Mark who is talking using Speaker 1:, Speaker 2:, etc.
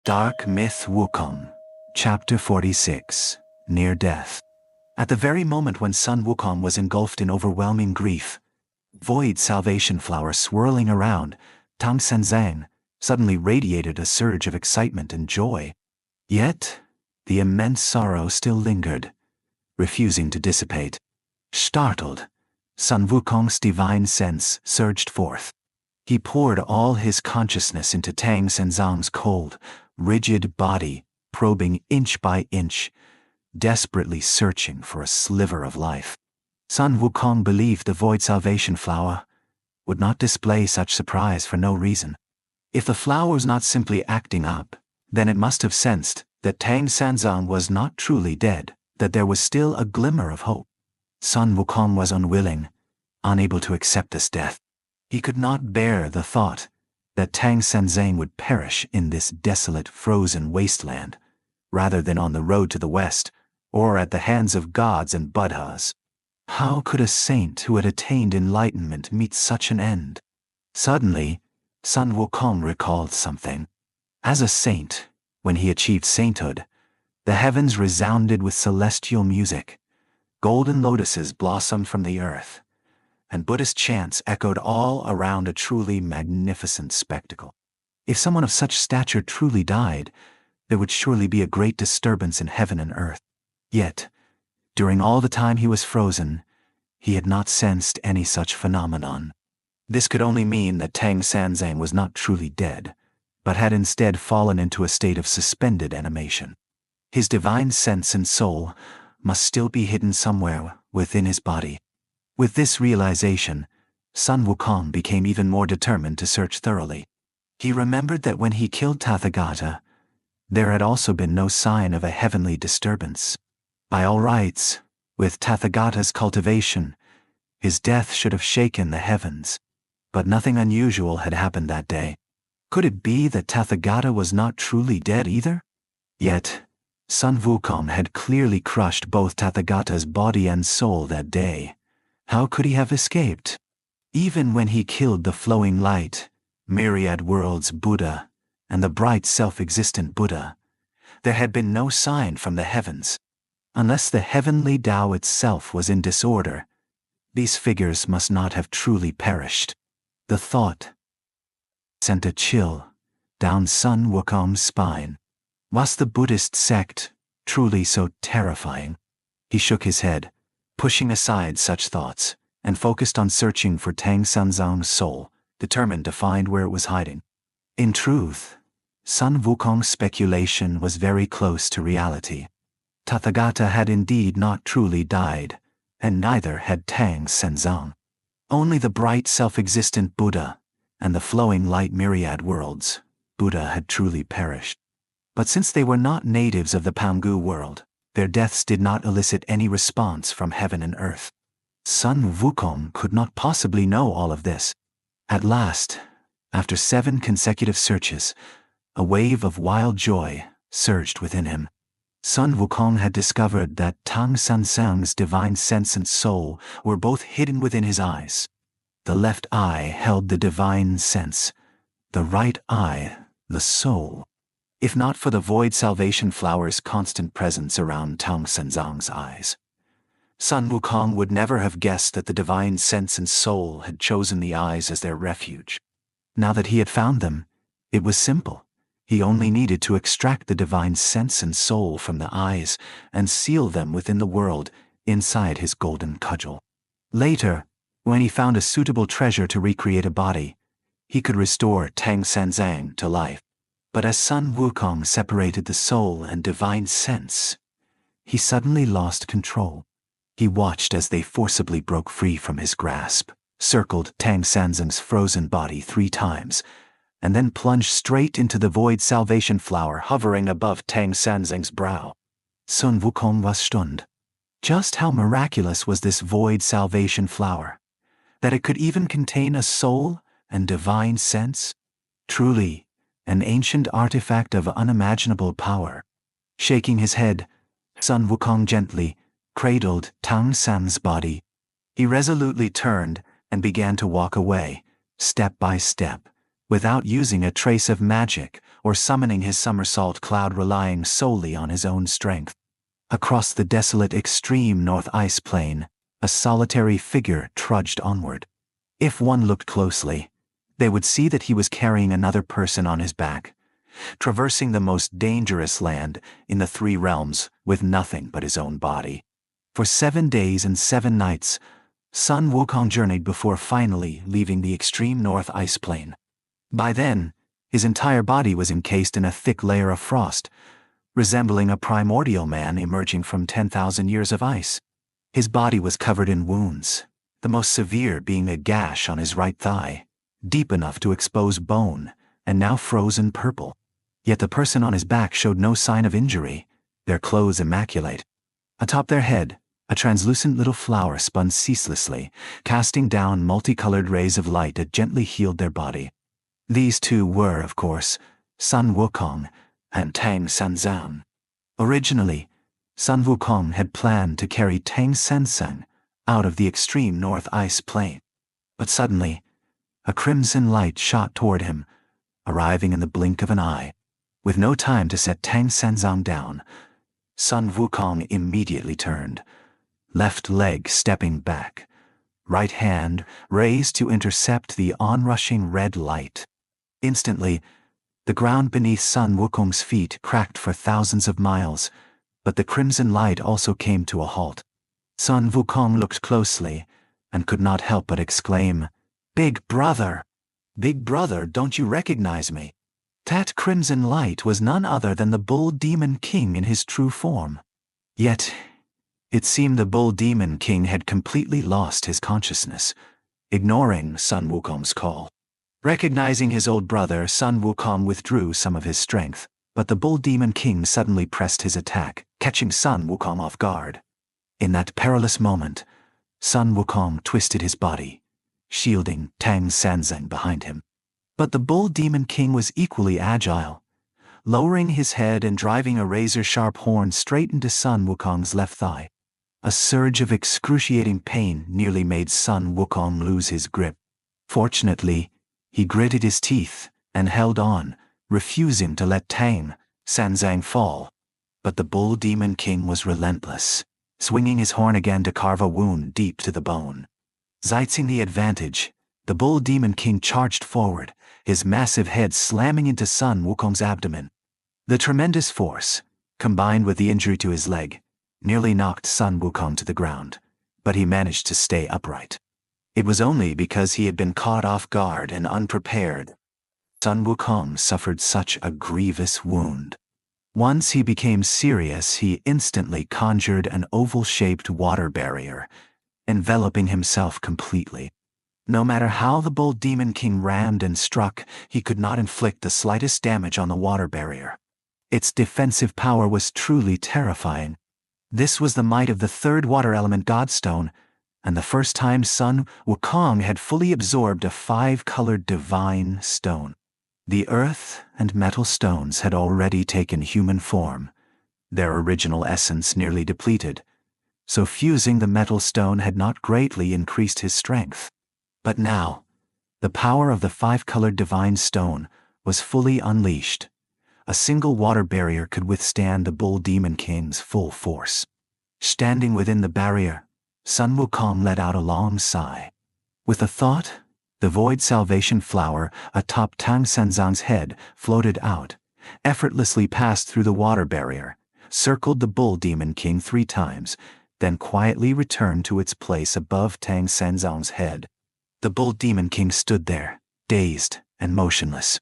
Speaker 1: Dark Myth WuKong, Chapter 46, Near Death. At the very moment when Sun Wukong was engulfed in overwhelming grief, void salvation flower swirling around, Tang Sanzang suddenly radiated a surge of excitement and joy. Yet, the immense sorrow still lingered, refusing to dissipate. Startled, Sun Wukong's divine sense surged forth. He poured all his consciousness into Tang Sanzang's cold, rigid body, probing inch by inch, desperately searching for a sliver of life. Sun Wukong believed the void salvation flower would not display such surprise for no reason. If the flower was not simply acting up, then it must have sensed that Tang Sanzang was not truly dead, that there was still a glimmer of hope. Sun Wukong was unwilling, unable to accept this death. He could not bear the thought that Tang Sanzang would perish in this desolate, frozen wasteland, rather than on the road to the west, or at the hands of gods and buddhas. How could a saint who had attained enlightenment meet such an end? Suddenly, Sun Wukong recalled something. As a saint, when he achieved sainthood, the heavens resounded with celestial music. Golden lotuses blossomed from the earth, and Buddhist chants echoed all around, a truly magnificent spectacle. If someone of such stature truly died, there would surely be a great disturbance in heaven and earth. Yet, during all the time he was frozen, he had not sensed any such phenomenon. This could only mean that Tang Sanzang was not truly dead, but had instead fallen into a state of suspended animation. His divine sense and soul must still be hidden somewhere within his body. With this realization, Sun Wukong became even more determined to search thoroughly. He remembered that when he killed Tathagata, there had also been no sign of a heavenly disturbance. By all rights, with Tathagata's cultivation, his death should have shaken the heavens. But nothing unusual had happened that day. Could it be that Tathagata was not truly dead either? Yet, Sun Wukong had clearly crushed both Tathagata's body and soul that day. How could he have escaped? Even when he killed the flowing light, myriad worlds Buddha, and the bright self-existent Buddha, there had been no sign from the heavens. Unless the heavenly Tao itself was in disorder, these figures must not have truly perished. The thought sent a chill down Sun Wukong's spine. Was the Buddhist sect truly so terrifying? He shook his head, pushing aside such thoughts, and focused on searching for Tang Sanzang's soul, determined to find where it was hiding. In truth, Sun Wukong's speculation was very close to reality. Tathagata had indeed not truly died, and neither had Tang Sanzang. Only the bright self-existent Buddha and the flowing light myriad worlds Buddha had truly perished. But since they were not natives of the Pangu world, their deaths did not elicit any response from heaven and earth. Sun Wukong could not possibly know all of this. At last, after 7 consecutive searches, a wave of wild joy surged within him. Sun Wukong had discovered that Tang Sanzang's divine sense and soul were both hidden within his eyes. The left eye held the divine sense, the right eye the soul. If not for the void salvation flower's constant presence around Tang Sanzang's eyes, Sun Wukong would never have guessed that the divine sense and soul had chosen the eyes as their refuge. Now that he had found them, it was simple. He only needed to extract the divine sense and soul from the eyes and seal them within the world inside his golden cudgel. Later, when he found a suitable treasure to recreate a body, he could restore Tang Sanzang to life. But as Sun Wukong separated the soul and divine sense, he suddenly lost control. He watched as they forcibly broke free from his grasp, circled Tang Sanzang's frozen body 3 times, and then plunged straight into the void salvation flower hovering above Tang Sanzang's brow. Sun Wukong was stunned. Just how miraculous was this void salvation flower, that it could even contain a soul and divine sense? Truly, an ancient artifact of unimaginable power. Shaking his head, Sun Wukong gently cradled Tang San's body. He resolutely turned and began to walk away, step by step, without using a trace of magic or summoning his somersault cloud relying solely on his own strength. Across the desolate extreme north ice plain, a solitary figure trudged onward. If one looked closely, they would see that he was carrying another person on his back, traversing the most dangerous land in the three realms with nothing but his own body. For 7 days and 7 nights, Sun WuKong journeyed before finally leaving the extreme north ice plain. By then, his entire body was encased in a thick layer of frost, resembling a primordial man emerging from 10,000 years of ice. His body was covered in wounds, the most severe being a gash on his right thigh, deep enough to expose bone, and now frozen purple. Yet the person on his back showed no sign of injury, their clothes immaculate. Atop their head, a translucent little flower spun ceaselessly, casting down multicolored rays of light that gently healed their body. These two were, of course, Sun WuKong and Tang Sanzang. Originally, Sun WuKong had planned to carry Tang Sanzang out of the extreme north ice plain. But suddenly, a crimson light shot toward him, arriving in the blink of an eye. With no time to set Tang Sanzang down, Sun WuKong immediately turned, left leg stepping back, right hand raised to intercept the onrushing red light. Instantly, the ground beneath Sun WuKong's feet cracked for thousands of miles, but the crimson light also came to a halt. Sun WuKong looked closely and could not help but exclaim, "Big brother! Big brother, don't you recognize me?" That crimson light was none other than the Bull Demon King in his true form. Yet, it seemed the Bull Demon King had completely lost his consciousness, ignoring Sun WuKong's call. Recognizing his old brother, Sun WuKong withdrew some of his strength, but the Bull Demon King suddenly pressed his attack, catching Sun WuKong off guard. In that perilous moment, Sun WuKong twisted his body, shielding Tang Sanzang behind him. But the Bull Demon King was equally agile, lowering his head and driving a razor-sharp horn straight into Sun WuKong's left thigh. A surge of excruciating pain nearly made Sun WuKong lose his grip. Fortunately, he gritted his teeth and held on, refusing to let Tang Sanzang fall. But the Bull Demon King was relentless, swinging his horn again to carve a wound deep to the bone. Seizing the advantage, the Bull Demon King charged forward, his massive head slamming into Sun WuKong's abdomen. The tremendous force, combined with the injury to his leg, nearly knocked Sun WuKong to the ground, but he managed to stay upright. It was only because he had been caught off guard and unprepared. Sun WuKong suffered such a grievous wound. Once he became serious, he instantly conjured an oval-shaped water barrier, enveloping himself completely. No matter how the Bull Demon King rammed and struck, he could not inflict the slightest damage on the water barrier. Its defensive power was truly terrifying. This was the might of the third water element Godstone, and the first time Sun WuKong had fully absorbed a 5-colored divine stone. The earth and metal stones had already taken human form, their original essence nearly depleted, so fusing the metal stone had not greatly increased his strength. But now, the power of the 5-colored divine stone was fully unleashed. A single water barrier could withstand the Bull Demon King's full force. Standing within the barrier, Sun WuKong let out a long sigh. With a thought, the void salvation flower atop Tang Sanzang's head floated out, effortlessly passed through the water barrier, circled the Bull Demon King 3 times, then quietly returned to its place above Tang Sanzang's head. The Bull Demon King stood there, dazed and motionless.